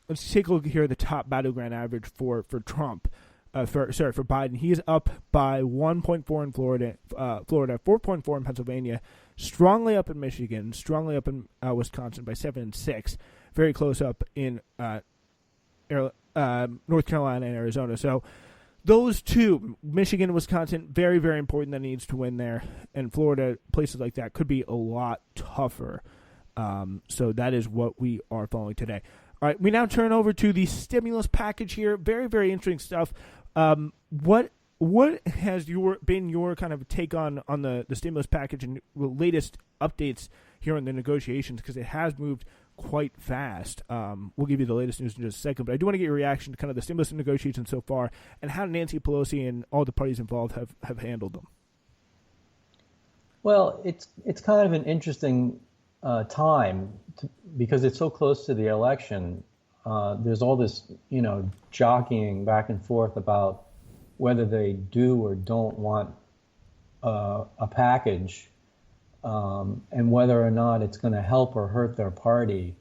let's take a look here at the top battleground average for Trump. For Biden, he is up by 1.4 in Florida, 4.4 in Pennsylvania, strongly up in Michigan, strongly up in Wisconsin by 7 and 6, very close up in North Carolina and Arizona. So those two, Michigan and Wisconsin, very, very important that he needs to win there. And Florida, places like that, could be a lot tougher. So that is what we are following today. All right, we now turn over to the stimulus package here. Very, very interesting stuff. What has been your kind of take on the stimulus package and the latest updates here on the negotiations? Because it has moved quite fast. We'll give you the latest news in just a second, but I do want to get your reaction to kind of the stimulus negotiations so far and how Nancy Pelosi and all the parties involved have handled them. Well, it's kind of an interesting time because it's so close to the election. There's all this, jockeying back and forth about whether they do or don't want a package, and whether or not it's going to help or hurt their party.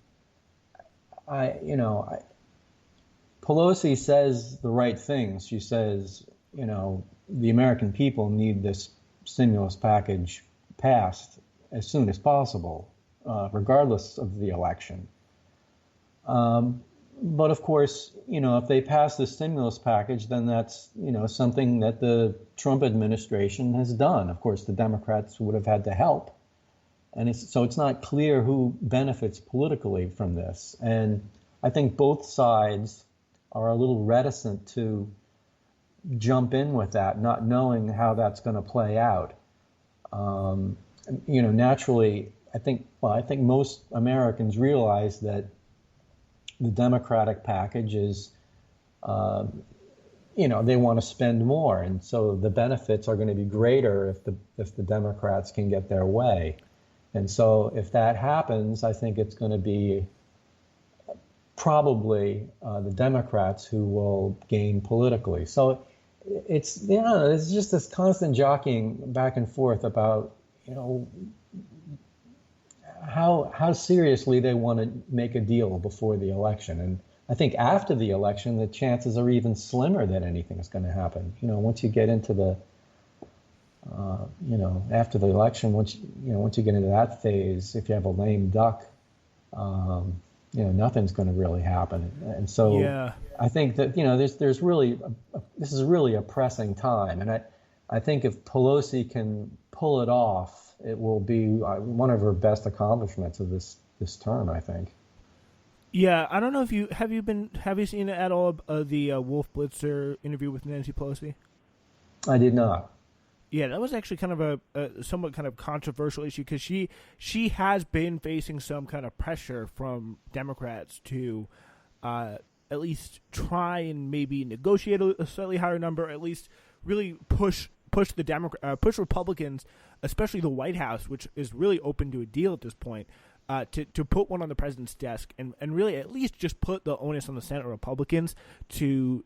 Pelosi says the right things. She says, the American people need this stimulus package passed as soon as possible, regardless of the election. But of course, if they pass the stimulus package, then that's, something that the Trump administration has done. Of course, the Democrats would have had to help. And it's not clear who benefits politically from this. And I think both sides are a little reticent to jump in with that, not knowing how that's going to play out. Naturally, I think most Americans realize that the Democratic package is, they want to spend more, and so the benefits are going to be greater if the Democrats can get their way. And so if that happens, I think it's going to be probably the Democrats who will gain politically. So it's just this constant jockeying back and forth about how seriously they want to make a deal before the election. And I think after the election, the chances are even slimmer that anything is going to happen. Once you get into the, after the election, once you get into that phase, if you have a lame duck, nothing's going to really happen. And so yeah. I think that, there's really, this is really a pressing time. And I think if Pelosi can pull it off, it will be one of her best accomplishments of this term, I think. Yeah, I don't know if have you seen at all the Wolf Blitzer interview with Nancy Pelosi? I did not. Yeah, that was actually kind of a somewhat kind of controversial issue because she has been facing some kind of pressure from Democrats to at least try and maybe negotiate a slightly higher number, or at least really push Republicans, especially the White House, which is really open to a deal at this point, to put one on the president's desk and really at least just put the onus on the Senate Republicans to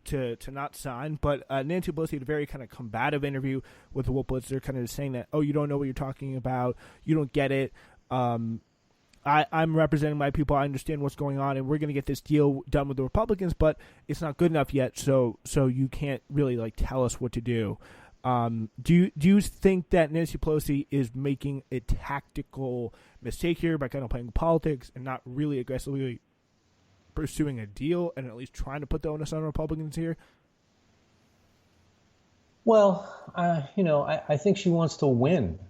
not sign. But Nancy Pelosi had a very kind of combative interview with Wolf Blitzer, kind of saying that, you don't know what you're talking about, you don't get it. I'm representing my people. I understand what's going on, and we're going to get this deal done with the Republicans, but it's not good enough yet. So you can't really tell us what to do. Do you think that Nancy Pelosi is making a tactical mistake here by kind of playing politics and not really aggressively pursuing a deal and at least trying to put the onus on Republicans here? Well, I think she wants to win.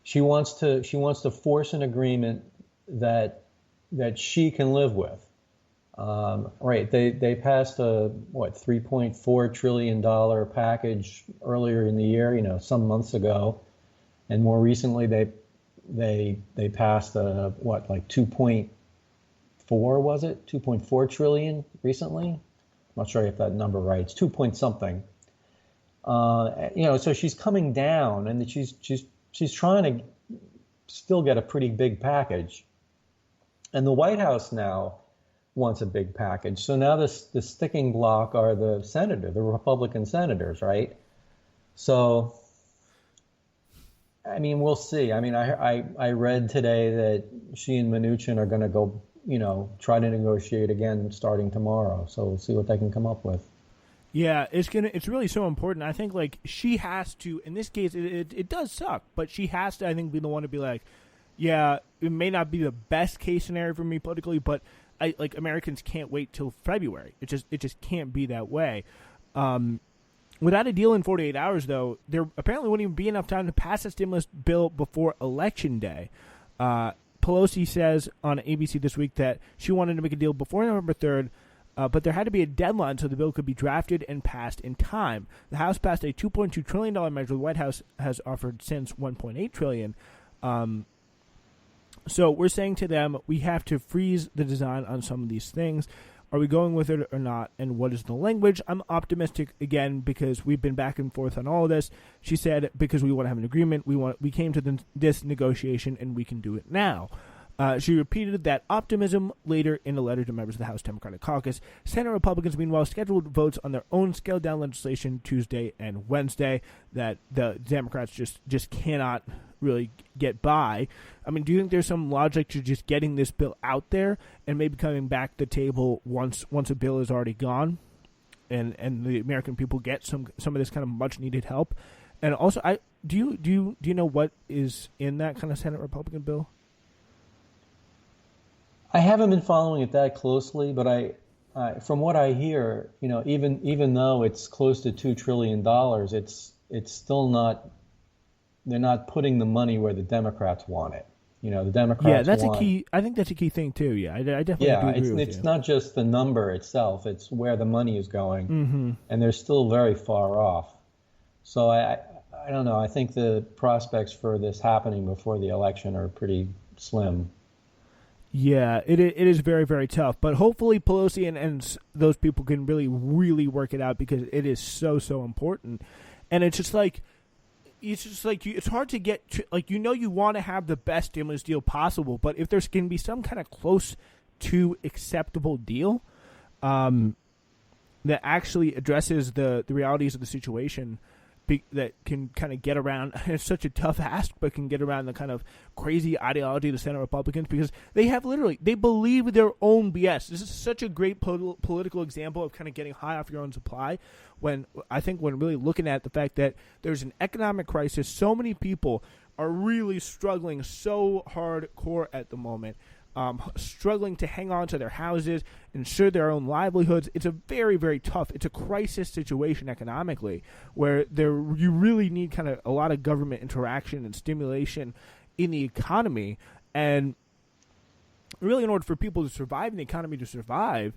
She wants to force an agreement that she can live with. Right. They passed a $3.4 trillion package earlier in the year, some months ago, and more recently they passed a 2.4 was it 2.4 trillion recently? I'm not sure if that number right. It's 2 point something. So she's coming down, and she's trying to still get a pretty big package, and the White House now wants a big package. So now the sticking block are the Republican senators, right? So, we'll see. I read today that she and Mnuchin are going to go try to negotiate again starting tomorrow. So we'll see what they can come up with. Yeah, it's really so important. I think like she has to, in this case, it does suck, but she has to, I think, be the one to be like, yeah, it may not be the best case scenario for me politically, but Americans can't wait till February. It just can't be that way. Without a deal in 48 hours, though, there apparently wouldn't even be enough time to pass a stimulus bill before Election Day. Pelosi says on ABC this week that she wanted to make a deal before November 3rd, but there had to be a deadline so the bill could be drafted and passed in time. The House passed a $2.2 trillion measure. The White House has offered since $1.8 trillion. So we're saying to them, we have to freeze the design on some of these things. Are we going with it or not? And what is the language? I'm optimistic again because we've been back and forth on all of this. She said because we want to have an agreement, we came to this negotiation and we can do it now. She repeated that optimism later in a letter to members of the House Democratic Caucus. Senate Republicans, meanwhile, scheduled votes on their own scaled-down legislation Tuesday and Wednesday that the Democrats just cannot really get by. I mean, do you think there's some logic to just getting this bill out there and maybe coming back to the table once a bill is already gone, and the American people get some of this kind of much-needed help? And also, do you know what is in that kind of Senate Republican bill? I haven't been following it that closely, but I from what I hear, even though it's close to $2 trillion, it's still not. They're not putting the money where the Democrats want it. The Democrats. Yeah, that's a key. I think that's a key thing too. Yeah, I definitely do agree with you. It's not just the number itself; it's where the money is going, and they're still very far off. So I don't know. I think the prospects for this happening before the election are pretty slim. Yeah, it is very, very tough. But hopefully Pelosi and those people can really, really work it out because it is so, so important. And it's hard to get to, you want to have the best stimulus deal possible, but if there's going to be some kind of close to acceptable deal that actually addresses the realities of the situation, that can kind of get around, it's such a tough ask, but can get around the kind of crazy ideology of the Senate Republicans because they believe their own BS. This is such a great political example of kind of getting high off your own supply when really looking at the fact that there's an economic crisis, so many people are really struggling so hardcore at the moment. Struggling to hang on to their houses, ensure their own livelihoods. It's a very, very tough. It's a crisis situation economically where you really need kind of a lot of government interaction and stimulation in the economy. And really in order for people to survive and the economy to survive,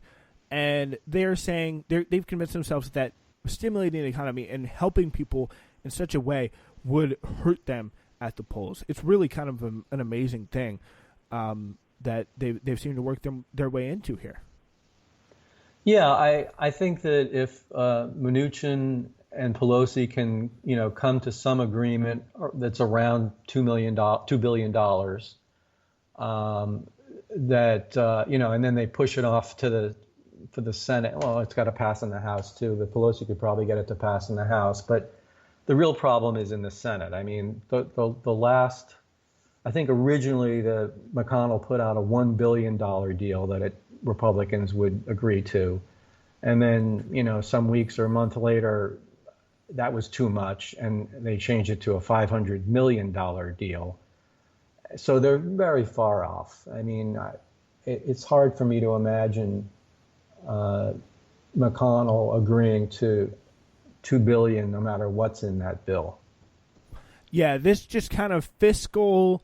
and they're saying they've convinced themselves that stimulating the economy and helping people in such a way would hurt them at the polls. It's really kind of an amazing thing. That they've seemed to work their way into here. Yeah, I think that if Mnuchin and Pelosi can come to some agreement that's around $2 billion, and then they push it off for the Senate. Well, it's got to pass in the House too. But Pelosi could probably get it to pass in the House, but the real problem is in the Senate. I mean, the last. I think originally the McConnell put out a $1 billion deal that Republicans would agree to. And then, some weeks or a month later, that was too much. And they changed it to a $500 million deal. So they're very far off. I mean, it's hard for me to imagine McConnell agreeing to $2 billion no matter what's in that bill. Yeah, this just kind of fiscal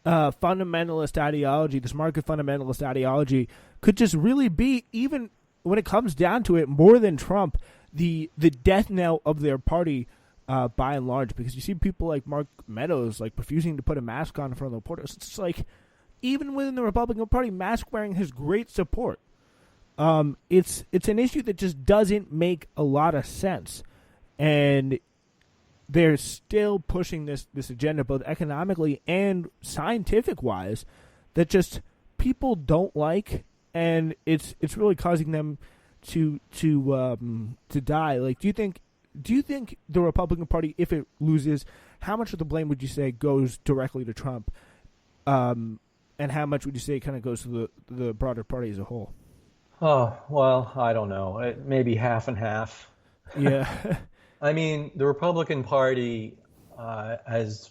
fundamentalist ideology, this market fundamentalist ideology, could just really be, even when it comes down to it, more than Trump, the death knell of their party by and large. Because you see people like Mark Meadows refusing to put a mask on in front of the reporters. It's even within the Republican Party, mask wearing has great support. It's an issue that just doesn't make a lot of sense, and they're still pushing this agenda both economically and scientific wise that just people don't like, and it's really causing them to die. Do you think the Republican Party, if it loses, how much of the blame would you say goes directly to Trump? And how much would you say kind of goes to the broader party as a whole? Oh, well, I don't know. Maybe half and half. Yeah. I mean, the Republican Party has,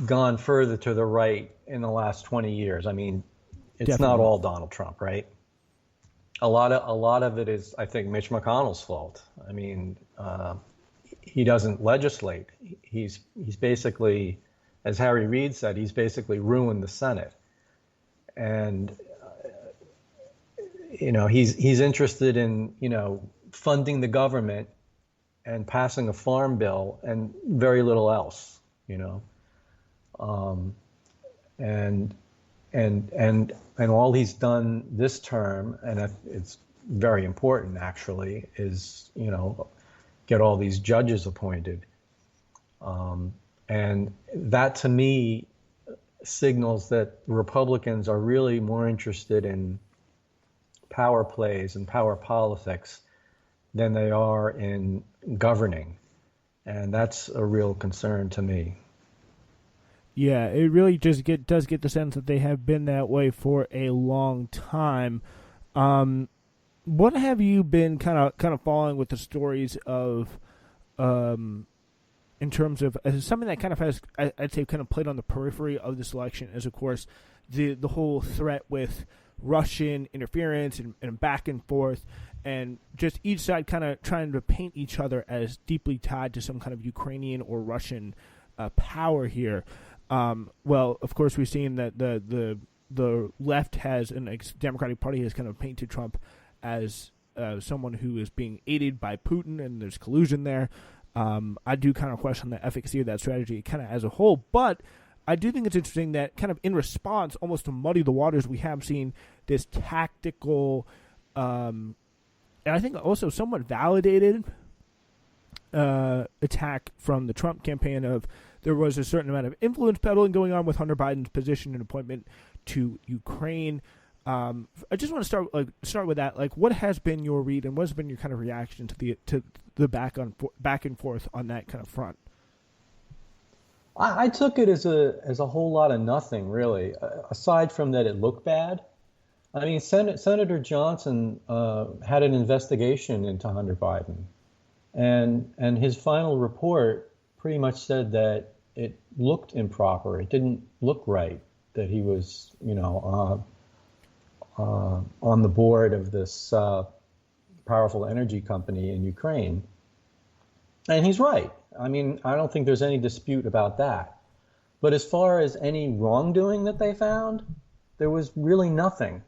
gone further to the right in the last 20 years. I mean, it's not Definitely. all Donald Trump, right? A lot of it is, I think, Mitch McConnell's fault. I mean, he doesn't legislate. He's basically, as Harry Reid said, he's basically ruined the Senate. And he's interested in funding the government and passing a farm bill and very little else. And all he's done this term, and it's very important actually, is get all these judges appointed, and that to me signals that Republicans are really more interested in power plays and power politics than they are in governing, and that's a real concern to me. Yeah, it really just does get the sense that they have been that way for a long time. What have you been kind of following with the stories of, in terms of something that kind of has, I'd say, kind of played on the periphery of this election, is of course the whole threat with Russian interference and back and forth, and just each side kind of trying to paint each other as deeply tied to some kind of Ukrainian or Russian power here. Well, of course, we've seen that the left has, and the Democratic Party has kind of painted Trump as someone who is being aided by Putin, and there's collusion there. I do kind of question the efficacy of that strategy kind of as a whole, but I do think it's interesting that kind of in response, almost to muddy the waters, we have seen this tactical, and I think also somewhat validated attack from the Trump campaign of there was a certain amount of influence peddling going on with Hunter Biden's position and appointment to Ukraine. I just want to start with that. Like, what has been your read and what has been your kind of reaction to the back and forth on that kind of front? I took it as a whole lot of nothing, really, aside from that it looked bad. I mean, Senator Johnson had an investigation into Hunter Biden, and his final report pretty much said that it looked improper. It didn't look right that he was, on the board of this powerful energy company in Ukraine. And he's right. I mean, I don't think there's any dispute about that. But as far as any wrongdoing that they found, there was really nothing.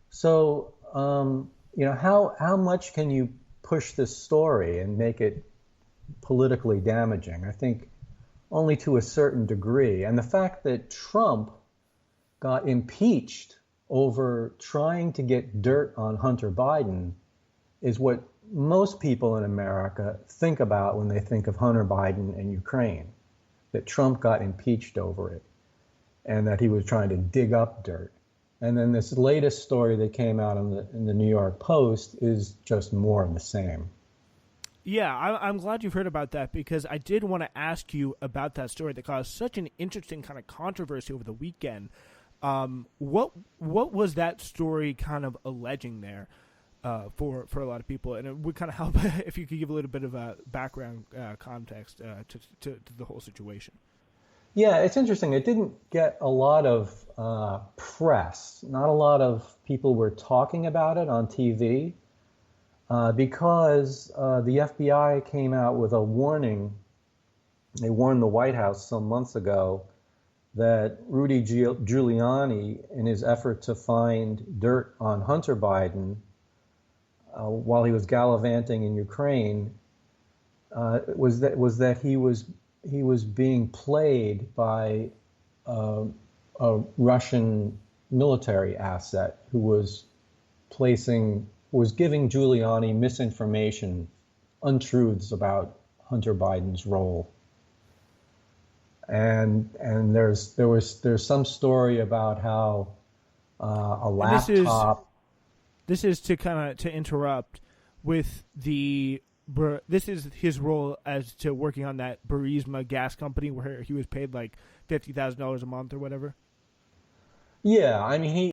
So, how much can you push this story and make it politically damaging? I think only to a certain degree. And the fact that Trump got impeached over trying to get dirt on Hunter Biden is what most people in America think about when they think of Hunter Biden and Ukraine, that Trump got impeached over it and that he was trying to dig up dirt. And then this latest story that came out in the New York Post is just more of the same. Yeah, I'm glad you've heard about that, because I did want to ask you about that story that caused such an interesting kind of controversy over the weekend. What was that story kind of alleging there for a lot of people? And it would kind of help if you could give a little bit of a background context to the whole situation. Yeah, it's interesting. It didn't get a lot of press. Not a lot of people were talking about it on TV. Because the FBI came out with a warning. They warned the White House some months ago that Rudy Giuliani, in his effort to find dirt on Hunter Biden while he was gallivanting in Ukraine, was that he was being played by a Russian military asset who was giving Giuliani misinformation, untruths about Hunter Biden's role. And there's some story about how a laptop. This is to kind of to interrupt with the this is his role as to working on that Burisma gas company where he was paid like $50,000 a month or whatever. Yeah, I mean